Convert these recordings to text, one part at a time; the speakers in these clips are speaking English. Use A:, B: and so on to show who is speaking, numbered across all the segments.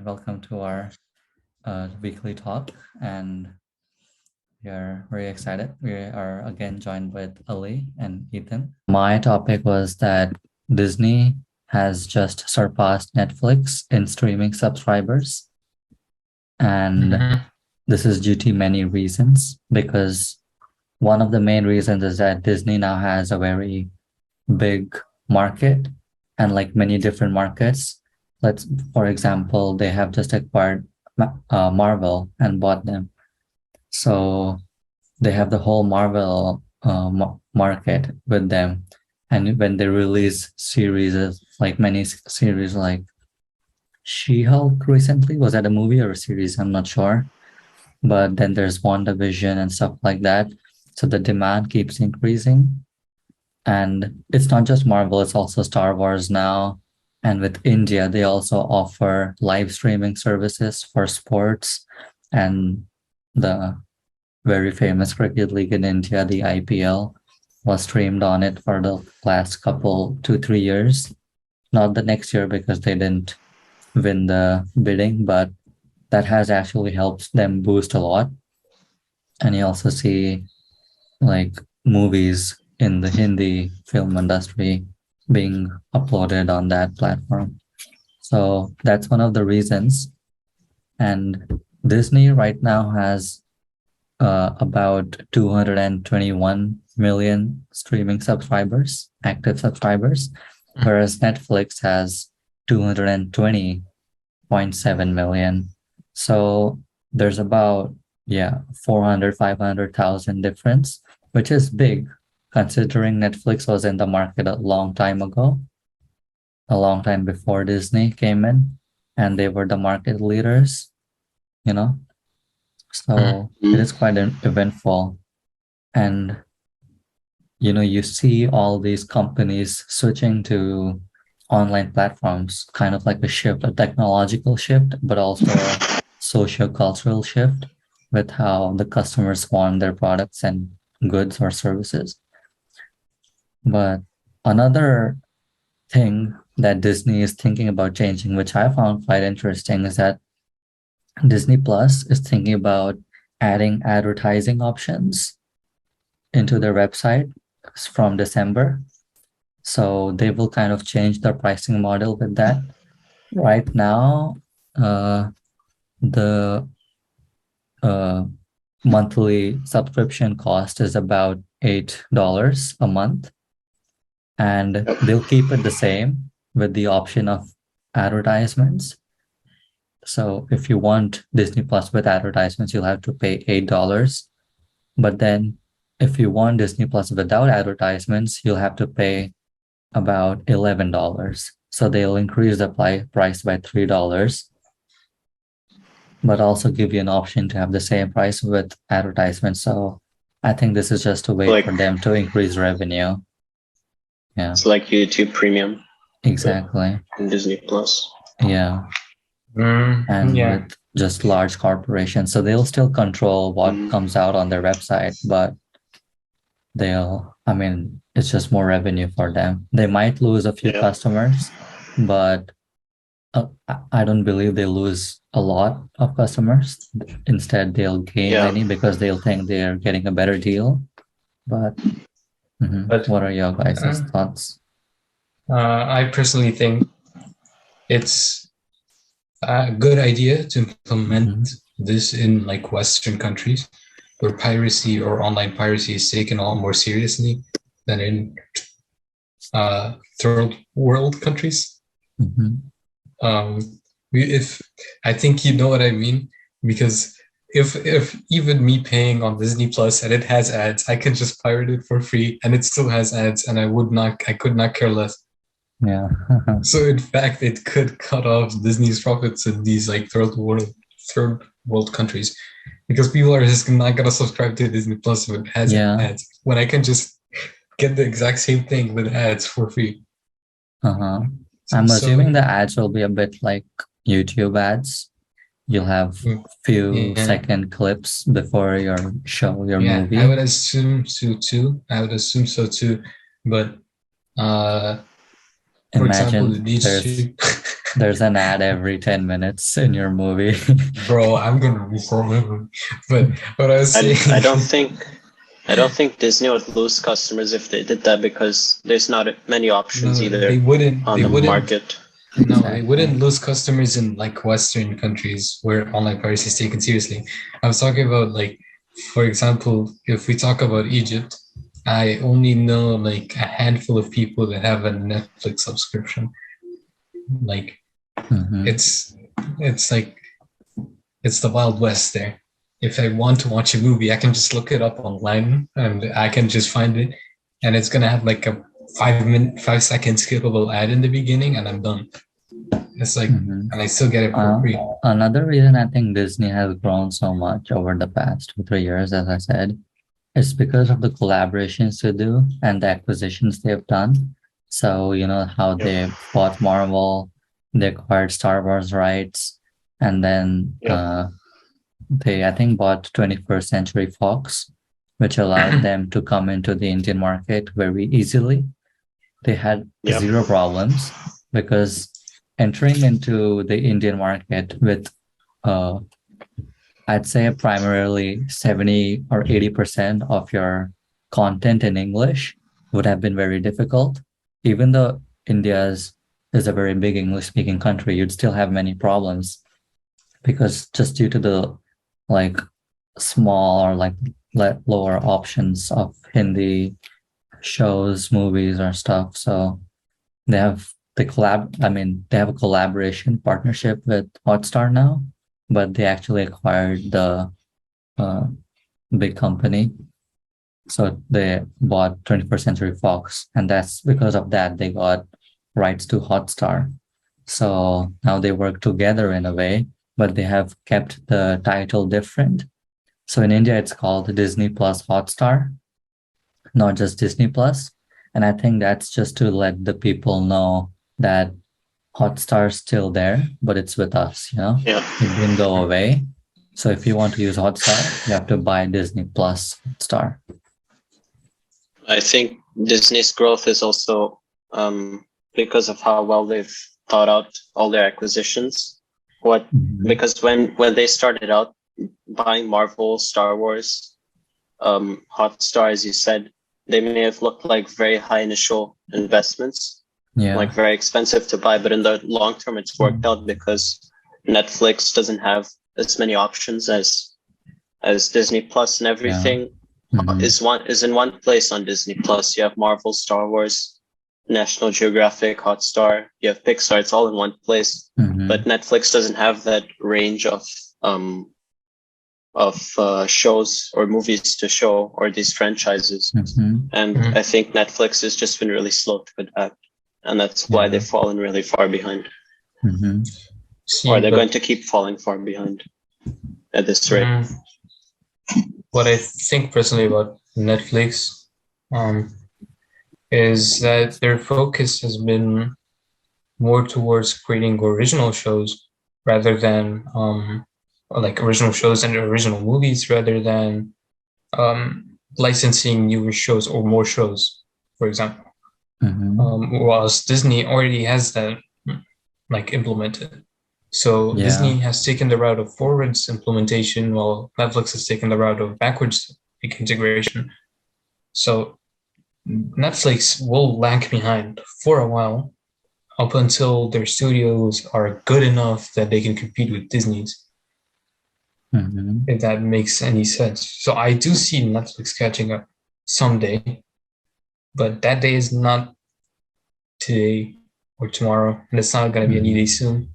A: welcome to our weekly talk. And we are very excited. We are again joined with Ali and Ethan. My topic was that Disney has just surpassed Netflix in streaming subscribers. And this is due to many reasons, because one of the main reasons is that Disney now has a very big market, and like many different markets. For example, they have just acquired Marvel and bought them. So they have the whole Marvel market with them. And when they release series, like many series like She-Hulk recently, was that a movie or a series? I'm not sure. But then there's WandaVision and stuff like that. So the demand keeps increasing. And it's not just Marvel, it's also Star Wars now. And with India, they also offer live streaming services for sports. And the very famous cricket league in India, the IPL, was streamed on it for the last 2-3 years. Not the next year because they didn't win the bidding, but that has actually helped them boost a lot. And you also see like movies in the Hindi film industry being uploaded on that platform. So that's one of the reasons. And Disney right now has about 221 million streaming subscribers, active subscribers, whereas Netflix has 220.7 million. So there's about 500,000 difference, which is big considering Netflix was in the market a long time ago, a long time before Disney came in, and they were the market leaders, So it is quite eventful. And, you see all these companies switching to online platforms, kind of like a shift, a technological shift, but also a socio-cultural shift with how the customers want their products and goods or services. But another thing that Disney is thinking about changing, which I found quite interesting, is that Disney Plus is thinking about adding advertising options into their website from December. So they will kind of change their pricing model with that. Right now, the monthly subscription cost is about $8 a month. And they'll keep it the same with the option of advertisements. So if you want Disney Plus with advertisements, you'll have to pay $8. But then if you want Disney Plus without advertisements, you'll have to pay about $11. So they'll increase the price by $3, but also give you an option to have the same price with advertisements. So I think this is just a way for them to increase revenue. Yeah.
B: It's like YouTube Premium.
A: Exactly.
B: And Disney Plus.
A: Yeah. With just large corporations. So they'll still control what comes out on their website, but it's just more revenue for them. They might lose a few customers, but I don't believe they lose a lot of customers. Instead, they'll gain many because they'll think they're getting a better deal. But what are your guys' thoughts?
C: I personally think it's a good idea to implement this in like Western countries where piracy or online piracy is taken a lot more seriously than in third world countries. If I think you know what I mean, because if even me paying on Disney Plus and it has ads, I can just pirate it for free and it still has ads, and I could not care less.
A: Yeah.
C: So in fact, it could cut off Disney's profits in these like third world countries, because people are just not gonna subscribe to Disney Plus if it has ads, when I can just get the exact same thing with ads for free.
A: I'm assuming the ads will be a bit like YouTube ads. You'll have few second clips before your movie.
C: I would assume so too. But for
A: Imagine
C: example,
A: There's an ad every 10 minutes in your movie.
C: Bro, I'm gonna reform it. But what I was saying,
B: I don't think Disney would lose customers if they did that, because there's not many options
C: no,
B: either
C: they wouldn't.
B: on
C: They
B: the
C: wouldn't.
B: market.
C: No, they
A: Exactly.
C: wouldn't lose customers in like Western countries where online piracy is taken seriously. I was talking about, like, for example, if we talk about Egypt, I only know like a handful of people that have a Netflix subscription. Like,
A: Mhm.
C: it's like it's the Wild West there. If I want to watch a movie, I can just look it up online and I can just find it, and it's gonna have like a 5-second skippable ad in the beginning, and I'm done. It's like,
A: Mhm.
C: and I still get it for free.
A: Another reason I think Disney has grown so much over the past 2-3 years, as I said, is because of the collaborations they do and the acquisitions they've done. So, you know, how they bought Marvel, they acquired Star Wars rights, and then they, I think, bought 21st Century Fox, which allowed them to come into the Indian market very easily. They had zero problems because entering into the Indian market with, I'd say, primarily 70 or 80% of your content in English would have been very difficult. Even though India's is a very big English speaking country, you'd still have many problems because just due to the like small or like lower options of Hindi shows, movies, or stuff. So they have they have a collaboration partnership with Hotstar now, but they actually acquired the big company. So they bought 21st Century Fox, and that's because of that they got rights to Hotstar. So now they work together in a way, but they have kept the title different. So in India, it's called Disney Plus Hotstar, not just Disney Plus. And I think that's just to let the people know that Hotstar's still there, but it's with us, you know?
B: Yeah.
A: It didn't go away. So if you want to use Hotstar, you have to buy Disney Plus Hotstar.
B: I think Disney's growth is also because of how well they've thought out all their acquisitions. Because when they started out buying Marvel, Star Wars, Hotstar, as you said, they may have looked like very high initial investments, like very expensive to buy, but in the long term, it's worked out because Netflix doesn't have as many options as Disney Plus, and everything is in one place on Disney Plus. You have Marvel, Star Wars, National Geographic, Hotstar. You have Pixar. It's all in one place. But Netflix doesn't have that range of shows or movies to show, or these franchises. And I think Netflix has just been really slow to adapt, and that's why they've fallen really far behind. Or they're going to keep falling far behind at this rate.
C: What I think personally about Netflix is that their focus has been more towards creating original shows rather than like original shows and original movies, rather than licensing newer shows or more shows, for example. Whilst Disney already has that like implemented. So Disney has taken the route of forwards implementation, while Netflix has taken the route of backwards integration. So Netflix will lag behind for a while, up until their studios are good enough that they can compete with Disney's. If that makes any sense. So I do see Netflix catching up someday, but that day is not today or tomorrow, and it's not going to be any day soon.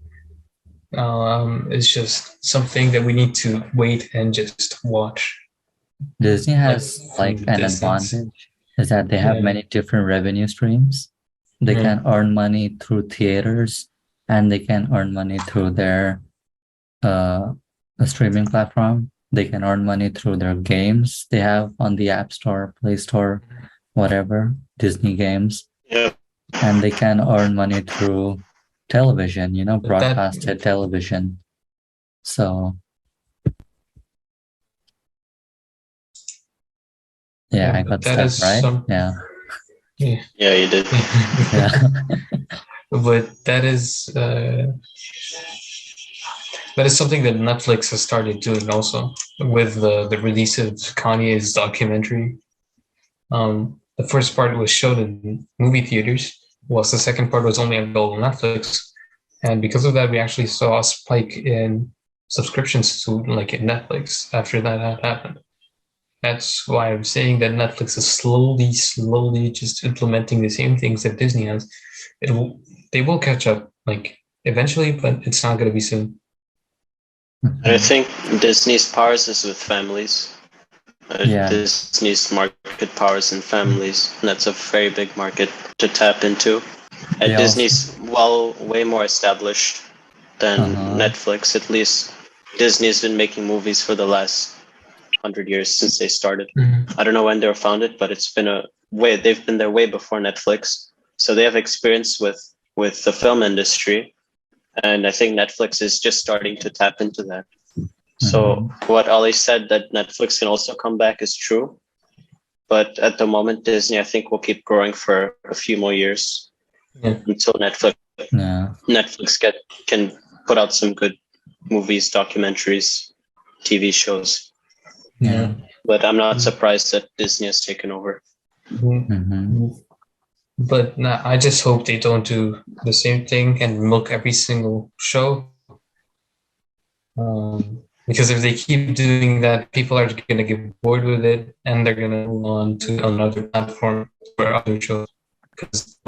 C: It's just something that we need to wait and just watch.
A: Disney has like an advantage is that they have many different revenue streams. They can earn money through theaters, and they can earn money through their streaming platform. They can earn money through their games they have on the App Store, Play Store, whatever, Disney games. And they can earn money through television, you know, broadcasted television. So I got that right. Yeah,
B: you did.
C: But that is something that Netflix has started doing also with the release of Kanye's documentary. The first part was shown in movie theaters, whilst the second part was only available on Netflix. And because of that, we actually saw a spike in subscriptions to like Netflix after that happened. That's why I'm saying that Netflix is slowly just implementing the same things that Disney has. They will catch up like eventually, but it's not going to be soon.
B: And I think Disney's powers is with families. Disney's market powers in families, and that's a very big market to tap into. And Disney's way more established than Netflix. At least Disney's been making movies for the last 100 years since they started. I don't know when they were founded, but it's been they've been there way before Netflix. So they have experience with the film industry. And I think Netflix is just starting to tap into that. So what Ali said, that Netflix can also come back, is true. But at the moment, Disney, I think, will keep growing for a few more years until Netflix can put out some good movies, documentaries, TV shows.
A: Yeah.
B: But I'm not surprised that Disney has taken over.
C: But I just hope they don't do the same thing and milk every single show. Because if they keep doing that, people are going to get bored with it and they're going to move on to another platform for other shows. Because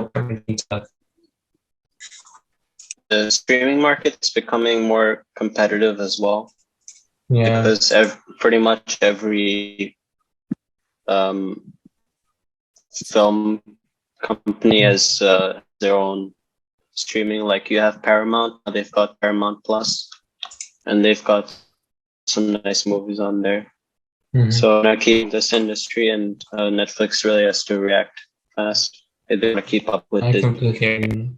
B: the streaming market's becoming more competitive as well.
C: Yeah.
B: Because pretty much every film company has their own streaming. Like you have Paramount, they've got Paramount Plus, and they've got some nice movies on there. So now keeping this industry, and Netflix really has to react fast. They want to keep up with it.
C: Completely agree.